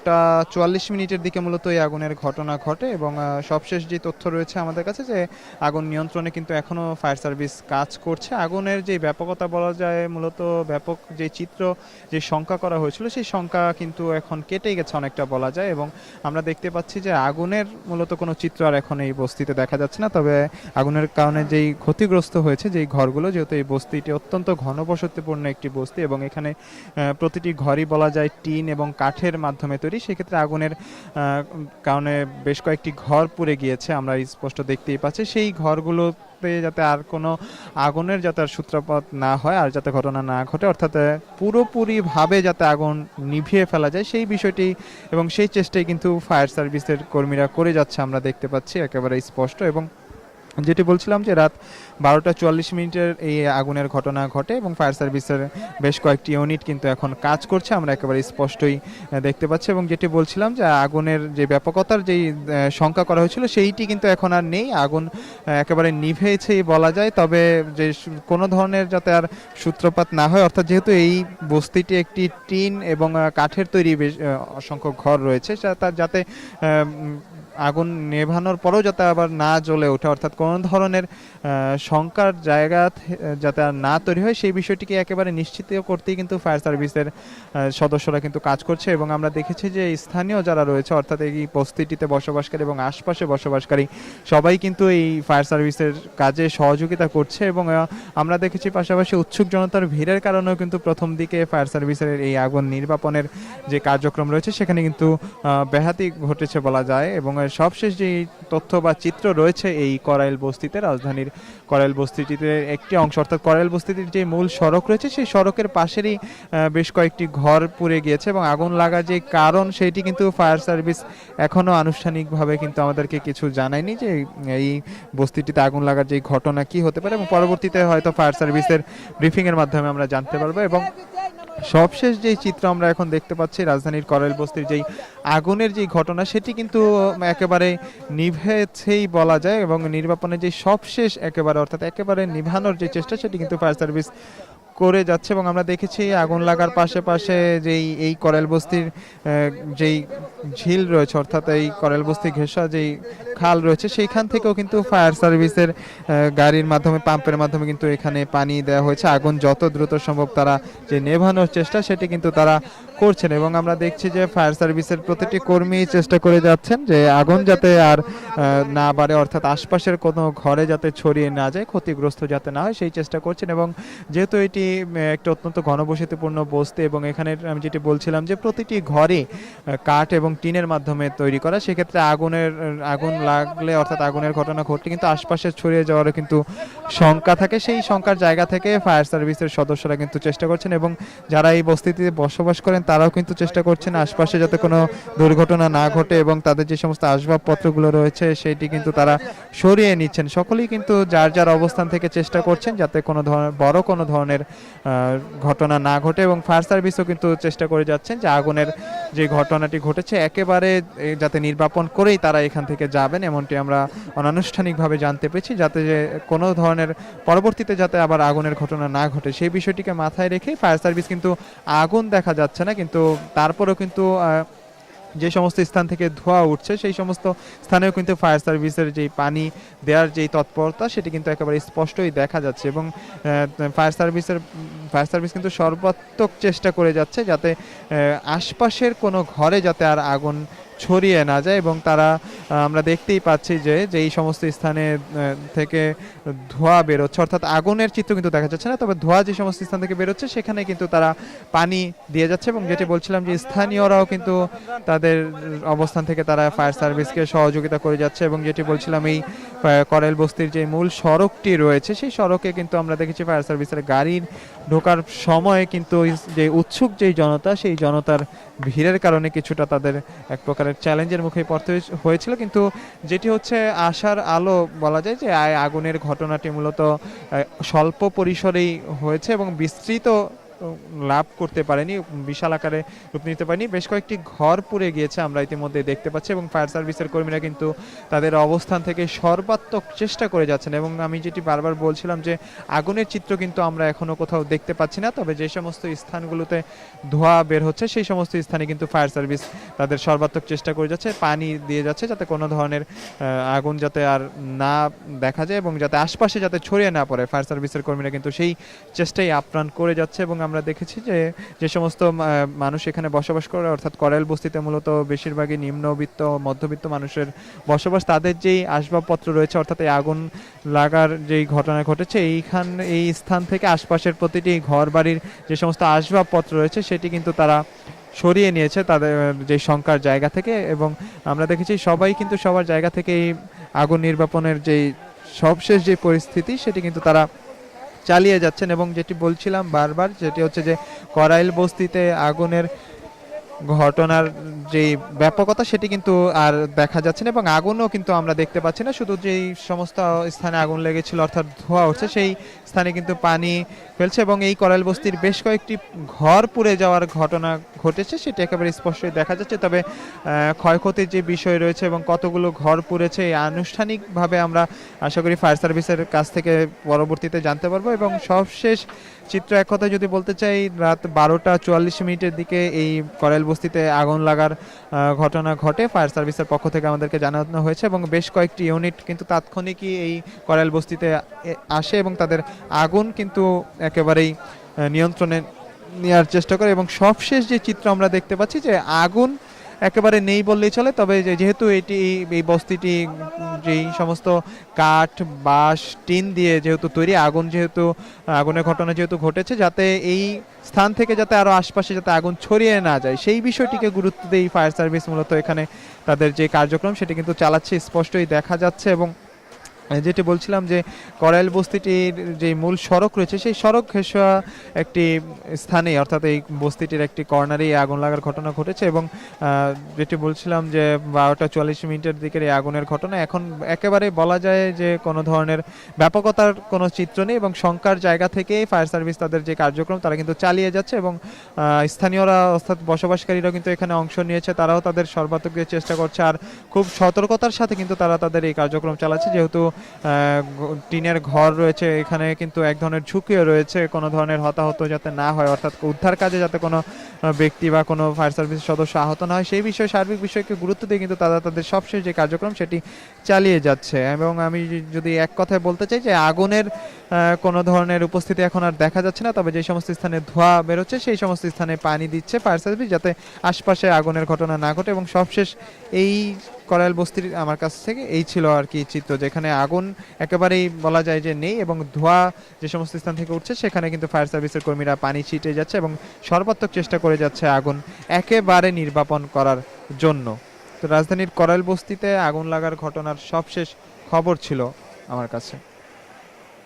12টা 44 মিনিটের দিকে মূলত এই আগুনের ঘটনা ঘটে এবং সবশেষ যে তথ্য রয়েছে আমাদের কাছে যে আগুন নিয়ন্ত্রণে কিন্তু এখনও ফায়ার সার্ভিস কাজ করছে। আগুনের যে ব্যাপকতা বলা যায়, মূলত ব্যাপক যে চিত্র, যে শঙ্কা করা হয়েছিল সেই শঙ্কা কিন্তু এখন কেটে গেছে অনেকটা বলা যায়। এবং আমরা দেখতে পাচ্ছি যে আগুনের মূলত কোনো চিত্র আর এখন এই বস্তিতে দেখা যাচ্ছে না। তবে আগুনের কারণে যেই ক্ষতিগ্রস্ত হয়েছে যেই ঘরগুলো, যেহেতু এই বস্তিটি অত্যন্ত ঘনবসতিপূর্ণ একটি বস্তি এবং এখানে প্রতিটি ঘরই বলা যায় টিন এবং কাঠের মাধ্যমে তৈরি, সেক্ষেত্রে আগুনের কারণে বেশ কয়েকটি ঘর পুড়ে গিয়েছে আমরা স্পষ্ট দেখতেই পাচ্ছি। সেই ঘরগুলোতে যাতে আর কোনো আগুনের যাতে আর সূত্রপাত না হয় আর যাতে ঘটনা না ঘটে, অর্থাৎ পুরোপুরিভাবে যাতে আগুন নিভিয়ে ফেলা যায় সেই বিষয়টি এবং সেই চেষ্টাই কিন্তু ফায়ার সার্ভিসের কর্মীরা করে যাচ্ছে আমরা দেখতে পাচ্ছি একেবারে স্পষ্ট। এবং যেটি বলছিলাম যে রাত 12টা 44 মিনিটের এই আগুনের ঘটনা ঘটে এবং ফায়ার সার্ভিসের বেশ কয়েকটি ইউনিট কিন্তু এখন কাজ করছে আমরা একেবারে স্পষ্টই দেখতে পাচ্ছি। এবং যেটি বলছিলাম যে আগুনের যে ব্যাপকতার যেই শঙ্কা করা হয়েছিল সেইটি কিন্তু এখন আর নেই, আগুন একেবারে নিভেছেই বলা যায়। তবে যে কোনো ধরনের যাতে আর সূত্রপাত না হয়, অর্থাৎ যেহেতু এই বস্তিটি একটি টিন এবং কাঠের তৈরি বেশ অসংখ্য ঘর রয়েছে, তার যাতে আগুন নেভানোর পরেও যাতে আবার না জ্বলে ওঠে, অর্থাৎ কোনো ধরনের শঙ্কার জায়গা যাতে আর না তৈরি হয় সেই বিষয়টিকে একেবারে নিশ্চিত করতেই কিন্তু ফায়ার সার্ভিসের সদস্যরা কিন্তু কাজ করছে। এবং আমরা দেখেছি যে স্থানীয় যারা রয়েছে, অর্থাৎ এই বস্তিটিতে বসবাসকারী এবং আশপাশে বসবাসকারী সবাই কিন্তু এই ফায়ার সার্ভিসের কাজে সহযোগিতা করছে। এবং আমরা দেখেছি পাশাপাশি উৎসুক জনতার ভিড়ের কারণেও কিন্তু প্রথম দিকে ফায়ার সার্ভিসের এই আগুন নির্বাপনের যে কার্যক্রম রয়েছে সেখানে কিন্তু ব্যাহতি ঘটেছে বলা যায়। এবং সবশেষ যে তথ্য বা চিত্র রয়েছে এই করাইল বস্তিতে, রাজধানীর করাইল বস্তিটিতে একটি অংশ, অর্থাৎ করাইল বস্তিটির যে মূল সড়ক রয়েছে সেই সড়কের পাশেরই বেশ কয়েকটি ঘর পুড়ে গিয়েছে এবং আগুন লাগা যে কারণ সেটি কিন্তু ফায়ার সার্ভিস এখনো আনুষ্ঠানিকভাবে কিন্তু আমাদেরকে কিছু জানায়নি যে এই বস্তিটিতে আগুন লাগার যে ঘটনা কি হতে পারে, এবং পরবর্তীতে হয়তো ফায়ার সার্ভিসের ব্রিফিং এর মাধ্যমে আমরা জানতে পারবো। এবং সবশেষ যেই চিত্র আমরা এখন দেখতে পাচ্ছি রাজধানীর করাইল বস্তির যেই আগুনের যেই ঘটনা সেটি কিন্তু একেবারে নিভেছেই বলা যায়। এবং নির্বাপনের যে সবশেষ একেবারে অর্থাৎ একেবারে নিভানোর যে চেষ্টা সেটি কিন্তু ফায়ার সার্ভিস করে যাচ্ছে। এবং আমরা দেখেছি আগুন লাগার পাশে পাশে যেই এই করাইল বস্তির যেই ঝিল রয়েছে, অর্থাৎ এই করাইল বস্তি ঘেঁষা যেই খাল রয়েছে সেইখান থেকেও কিন্তু ফায়ার সার্ভিসের গাড়ির মাধ্যমে পাম্পের মাধ্যমে কিন্তু এখানে পানি দেওয়া হয়েছে। আগুন যত দ্রুত সম্ভব তারা যে নেভানোর চেষ্টা সেটি কিন্তু তারা করছেন। এবং আমরা দেখছি যে ফায়ার সার্ভিসের প্রতিটি কর্মী চেষ্টা করে যাচ্ছেন যে আগুন যাতে আর না বাড়ে, অর্থাৎ আশপাশের কোনো ঘরে যাতে ছড়িয়ে না যায়, ক্ষতিগ্রস্ত যাতে না হয় সেই চেষ্টা করছেন। এবং যেহেতু এটি একটা অত্যন্ত ঘনবসতিপূর্ণ বস্তি এবং এখানে আমি যেটি বলছিলাম যে প্রতিটি ঘরে কাঠ এবং টিনের মাধ্যমে তৈরি করা, সেক্ষেত্রে আগুন লাগলে অর্থাৎ আগুনের ঘটনা ঘটলে কিন্তু আশপাশে ছড়িয়ে যাওয়ারও কিন্তু শঙ্কা থাকে। সেই শঙ্কার জায়গা থেকে ফায়ার সার্ভিসের সদস্যরা কিন্তু চেষ্টা করছেন এবং যারা এই বস্তিতে বসবাস করেন তারাও কিন্তু চেষ্টা করছেন আশপাশে যাতে কোনো দুর্ঘটনা না ঘটে এবং তাদের যে সমস্ত আসবাবপত্রগুলো রয়েছে সেটি কিন্তু তারা সরিয়ে নিচ্ছেন। সকলেই কিন্তু যার যার অবস্থান থেকে চেষ্টা করছেন যাতে কোনো ধরনের বড় কোনো ধরনের ঘটনা না ঘটে। এবং ফায়ার সার্ভিসও কিন্তু চেষ্টা করে যাচ্ছেন যে আগুনের যে ঘটনাটি ঘটেছে একেবারে যাতে নির্বাপন করেই তারা এখান থেকে যাবেন, এমনটি আমরা অনানুষ্ঠানিকভাবে জানতে পেরেছি, যাতে যে কোনো ধরনের পরবর্তীতে যাতে আবার আগুনের ঘটনা না ঘটে সেই বিষয়টিকে মাথায় রেখে ফায়ার সার্ভিস কিন্তু আগুন দেখা যাচ্ছে না, কিন্তু তারপরেও কিন্তু যে সমস্ত স্থান থেকে ধোঁয়া উঠছে সেই সমস্ত স্থানেও কিন্তু ফায়ার সার্ভিসের যেই পানি দেওয়ার যেই তৎপরতা সেটি কিন্তু একেবারে স্পষ্টই দেখা যাচ্ছে। এবং ফায়ার সার্ভিস কিন্তু সর্বাত্মক চেষ্টা করে যাচ্ছে যাতে আশপাশের কোনো ঘরে যাতে আর আগুন ছড়িয়ে না যায়। এবং তারা আমরা দেখতেই পাচ্ছি যে এই সমস্ত স্থানে থেকে ধোঁয়া বেরোচ্ছে, অর্থাৎ আগুনের চিত্র কিন্তু দেখা যাচ্ছে না, তবে ধোঁয়া যে সমস্ত স্থান থেকে বেরোচ্ছে সেখানে কিন্তু তারা পানি দিয়ে যাচ্ছে। এবং যেটি বলছিলাম যে স্থানীয়রাও কিন্তু তাদের অবস্থান থেকে তারা ফায়ার সার্ভিসকে সহযোগিতা করে যাচ্ছে। এবং যেটি বলছিলাম এই করাইল বস্তির যে মূল সড়কটি রয়েছে সেই সড়কে কিন্তু আমরা দেখেছি ফায়ার সার্ভিসের গাড়ির ঢোকার সময় কিন্তু যে উৎসুক যেই জনতা সেই জনতার ভিড়ের কারণে কিছুটা তাদের এক প্রকারের চ্যালেঞ্জের মুখে পড়তে হয়েছিল। কিন্তু যেটি হচ্ছে আশার আলো বলা যায় যে আগুনের ঘটনাটি মূলত স্বল্প পরিসরেই হয়েছে এবং বিস্তৃত লাভ করতে পারেনি, বিশাল আকারে রূপ নিতে পারেনি। বেশ কয়েকটি ঘর পুড়ে গিয়েছে আমরা ইতিমধ্যে দেখতে পাচ্ছি, এবং ফায়ার সার্ভিসের কর্মীরা কিন্তু তাদের অবস্থান থেকে সর্বাত্মক চেষ্টা করে যাচ্ছেন। এবং আমি যেটি বারবার বলছিলাম যে আগুনের চিত্র কিন্তু আমরা এখনো কোথাও দেখতে পাচ্ছি না, তবে যে সমস্ত স্থানগুলোতে ধোঁয়া বের হচ্ছে সেই সমস্ত স্থানে কিন্তু ফায়ার সার্ভিস তাদের সর্বাত্মক চেষ্টা করে যাচ্ছে, পানি দিয়ে যাচ্ছে যাতে কোনো ধরনের আগুন যাতে আর না দেখা যায় এবং যাতে আশপাশে যাতে ছড়িয়ে না পড়ে। ফায়ার সার্ভিসের কর্মীরা কিন্তু সেই চেষ্টাই আপ্রাণ করে যাচ্ছে। এবং আমরা দেখেছি যে যে সমস্ত মানুষ এখানে বসবাস করে, অর্থাৎ করাইল বস্তিতে মূলত বেশিরভাগই নিম্নবিত্ত মধ্যবিত্ত মানুষের বসবাস, তাদের যেই আসবাবপত্র রয়েছে, অর্থাৎ এই আগুন লাগার যেই ঘটনা ঘটেছে এই স্থান থেকে আশপাশের প্রতিটি ঘর বাড়ির যে সমস্ত আসবাবপত্র রয়েছে সেটি কিন্তু তারা সরিয়ে নিয়েছে তাদের যে শঙ্কার জায়গা থেকে। এবং আমরা দেখেছি সবাই কিন্তু সবার জায়গা থেকে এই আগুন নির্বাপনের যেই সবশেষ যে পরিস্থিতি সেটি কিন্তু তারা চালিয়ে যাচ্ছেন। এবং যেটি বলছিলাম বারবার, যেটি হচ্ছে যে করাইল বস্তিতে আগুনের ঘটনার যে ব্যাপকতা সেটি কিন্তু আর দেখা যাচ্ছে না, এবং আগুনও কিন্তু আমরা দেখতে পাচ্ছি না। শুধু যেই সমস্ত স্থানে আগুন লেগেছিল অর্থাৎ ধোঁয়া উঠছে সেই স্থানে কিন্তু পানি ফেলছে, এবং এই করাইল বস্তির বেশ কয়েকটি ঘর পুড়ে যাওয়ার ঘটনা ঘটেছে সেটি একেবারে স্পষ্টই দেখা যাচ্ছে। তবে ক্ষয়ক্ষতির যে বিষয় রয়েছে এবং কতগুলো ঘর পুড়েছে এই আনুষ্ঠানিকভাবে আমরা আশা করি ফায়ার সার্ভিসের কাছ থেকে পরবর্তীতে জানতে পারবো। এবং সবশেষ চিত্র এক কথা যদি বলতে চাই, রাত 12:44 দিকে এই করাইল বস্তিতে আগুন লাগার ঘটনা ঘটে। ফায়ার সার্ভিসের পক্ষ থেকে আমাদেরকে জানানো হয়েছে, এবং বেশ কয়েকটি ইউনিট কিন্তু তাৎক্ষণিকই এই করাইল বস্তিতে আসে এবং তাদের আগুন কিন্তু একেবারেই নিয়ন্ত্রণে নেওয়ার চেষ্টা করে। এবং সবশেষ যে চিত্র আমরা দেখতে পাচ্ছি যে আগুন একেবারে নেই বললেই চলে, তবে যেহেতু এই বস্তিটি যেই সমস্ত কাঠ বাঁশ টিন দিয়ে যেহেতু তৈরি, আগুনের ঘটনা যেহেতু ঘটেছে, যাতে এই স্থান থেকে যাতে আরো আশপাশে যাতে আগুন ছড়িয়ে না যায় সেই বিষয়টিকে গুরুত্ব দিয়ে ফায়ার সার্ভিস মূলত এখানে তাদের যে কার্যক্রম সেটি কিন্তু চালাচ্ছে, স্পষ্টই দেখা যাচ্ছে। এবং যেটি বলছিলাম যে করাইল বস্তিটির যে মূল সড়ক রয়েছে সেই সড়ক ঘেঁষা একটি স্থানে, অর্থাৎ এই বস্তিটির একটি কর্নারে আগুন লাগার ঘটনা ঘটেছে। এবং যেটি বলছিলাম যে 12:44 দিকের এই আগুনের ঘটনা এখন একেবারে বলা যায় যে কোনো ধরনের ব্যাপকতার কোনো চিত্র নেই, এবং শঙ্কার জায়গা থেকেই ফায়ার সার্ভিস তাদের যে কার্যক্রম তারা কিন্তু চালিয়ে যাচ্ছে। এবং স্থানীয়রা অর্থাৎ বসবাসকারীরাও কিন্তু এখানে অংশ নিয়েছে, তারাও তাদের সর্বাত্মক চেষ্টা করছে আর খুব সতর্কতার সাথে কিন্তু তারা তাদের এই কার্যক্রম চালাচ্ছে। যেহেতু টিনের ঘর রয়েছে, এখানে কিন্তু এক ধরনের ঝুঁকিও রয়েছে কোনো ধরনের হতাহত যাতে না হয়, অর্থাৎ উদ্ধার কাজে যাতে কোনো ব্যক্তি বা কোনো ফায়ার সার্ভিসের সদস্য আহত না হয় সেই বিষয়ে সার্বিক বিষয়কে গুরুত্ব দিয়ে কিন্তু তারা তাদের সবশেষ যে কার্যক্রম সেটি চালিয়ে যাচ্ছে। এবং আমি যদি এক কথায় বলতে চাই যে আগুনের কোনো ধরনের উপস্থিতি এখন আর দেখা যাচ্ছে না, তবে যে সমস্ত স্থানে ধোঁয়া বেরোচ্ছে সেই সমস্ত স্থানে পানি দিচ্ছে ফায়ার সার্ভিস যাতে আশপাশে আগুনের ঘটনা না ঘটে। এবং সবশেষ এই করাইল বস্তির আমার কাছ থেকে এই ছিল আর কি চিত্র, যেখানে আগুন একেবারেই বলা যায় যে নেই, এবং ধোঁয়া যে সমস্ত স্থান থেকে উঠছে সেখানে কিন্তু ফায়ার সার্ভিসের কর্মীরা পানি ছিটে যাচ্ছে এবং সর্বাত্মক চেষ্টা করে যাচ্ছে আগুন একেবারে নির্বাপন করার জন্য। তো রাজধানীর করাইল বস্তিতে আগুন লাগার ঘটনার সবশেষ খবর ছিল আমার কাছে।